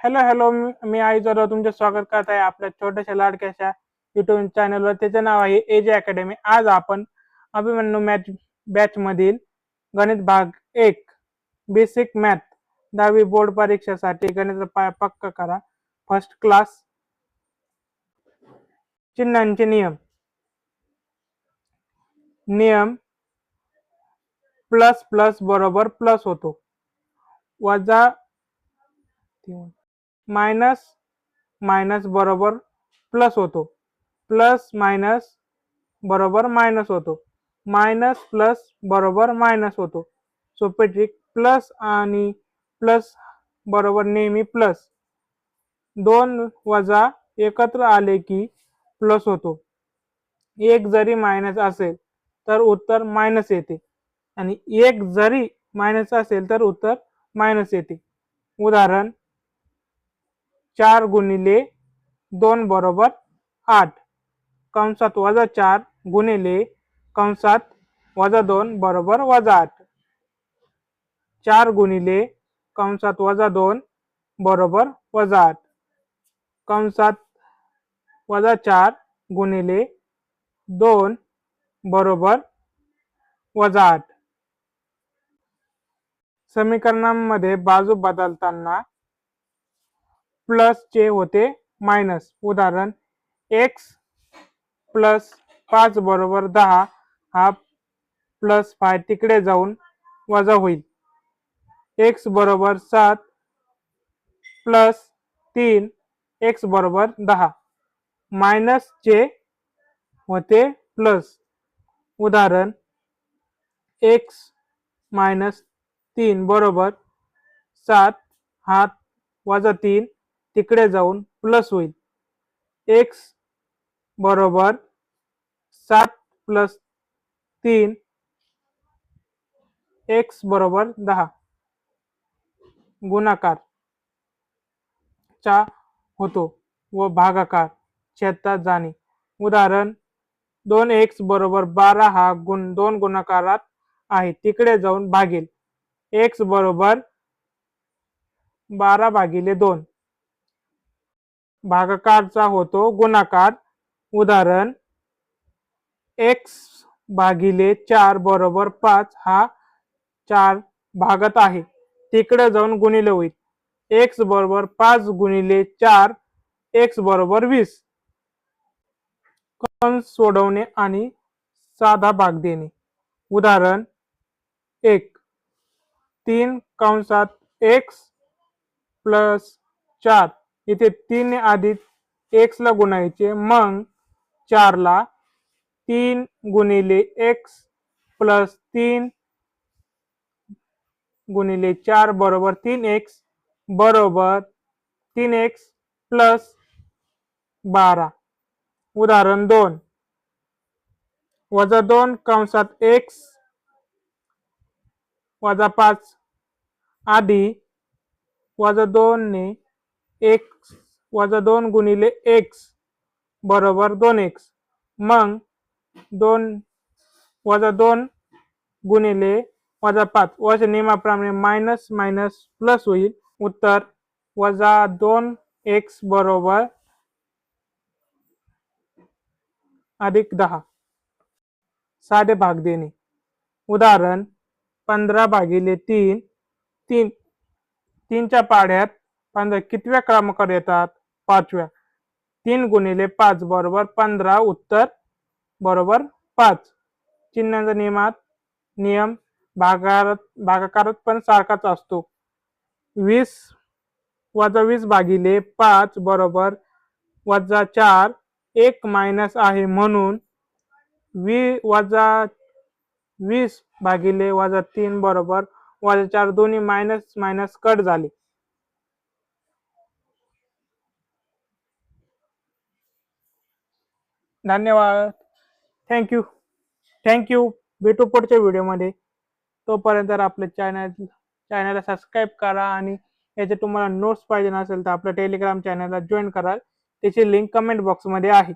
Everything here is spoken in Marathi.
हॅलो हॅलो मी आईजवळ तुमचे स्वागत करत आहे आपल्या छोट्याशा लाडक्याशा युट्यूब चॅनलवर. त्याचे नाव आहे एजे अकॅडमी. आज आपण अभिमन्यू बॅच मधील गणित भाग 1 बेसिक मॅथ 10वी बोर्ड परीक्षेसाठी गणित पक्का करा फर्स्ट क्लास. चिन्हांचे नियम प्लस प्लस बरोबर प्लस होतो, वजा मायनस मायनस बरोबर प्लस होतो, प्लस मायनस बरोबर मायनस होतो, मायनस प्लस बरोबर मायनस होतो. सोपे ट्रिक. प्लस आणि प्लस बरोबर नेहमी प्लस. दोन वजा एकत्र आले की प्लस होतो. एक जरी मायनस असेल तर उत्तर मायनस येते आणि एक जरी मायनस असेल तर उत्तर मायनस येते. उदाहरण 4 गुणिले 2 बरोबर 8, कंसात वजा 4 गुणिले कंसात वजा 2 बरोबर वजा 8. 4 गुणिले कंसात वजा 2 बरोबर वजा 8, कंसात वजा 4 गुणिले 2 बरोबर वजा 8. समीकरणांमध्ये बाजू बदलताना प्लस चे होते मायनस. उदाहरण x प्लस 5 बरोबर 10 हा प्लस 5 तिकडे जाऊन वजा होईल. x बरोबर 7 प्लस 3 x बरोबर 10 मायनस चे होते प्लस. उदाहरण x मायनस 3 बरोबर 7 हा वजा 3 तिकडे जाऊन प्लस होईल. x बरोबर 7 प्लस 3 x बरोबर 10 गुणाकार चा होतो व भागाकार छेदात जाणे. उदाहरण 2x बरोबर 12 हा 2 गुणाकारात आहे तिकडे जाऊन भागेल. x बरोबर 12 भागिले 2 भागाकारचा होतो गुणाकार. उदाहरण x भागिले 4 बरोबर 5 हा 4 भागत आहे तिकडे जाऊन गुणिले होईल. x बरोबर 5 गुणिले 4 x बरोबर 20. कंस सोडवणे आणि साधा भाग देणे. उदाहरण 1 3 कंसात x प्लस 4 इथे 3 ने आधी x ला गुणायचे, मग 4 ला 3 गुणिले x प्लस 3 गुणिले 4 बरोबर 3x बरोबर 3x प्लस 12. उदाहरण 2 वजा 2 कंसात x वजा 5 आधी वजा 2 ने x वजा 2 गुणिले x बरोबर 2x, मग 2 वजा 2 गुणिले वजा 5 वजा नियमाप्रमाणे मायनस मायनस प्लस होईल. उत्तर वजा 2x बरोबर अधिक 10. साधे भाग देणे. उदाहरण 15 भागिले 3 3 च्या पाढ्यात 15 कितव्या क्रमांकावर येतात? 5व्या. 3 गुणिले 5 बरोबर 15 उत्तर बरोबर 5. चिन्हांचा नियम भागाकारात पण सारखाच असतो. 20 वजा 20 भागिले 5 बरोबर वजा 4. 1 मायनस आहे म्हणून वजा 20 भागिले वजा 3 बरोबर वजा 4. दोन्ही मायनस मायनस कट झाले. धन्यवाद. थँक्यू. भेटू पुढच्या व्हिडिओमध्ये. तोपर्यंत आपल्या चॅनलला सबस्क्राईब करा आणि याचे तुम्हाला नोट्स पाहिजे असेल तर आपल्या टेलिग्राम चॅनलला जॉईन करा. त्याची लिंक कमेंट बॉक्समध्ये आहे.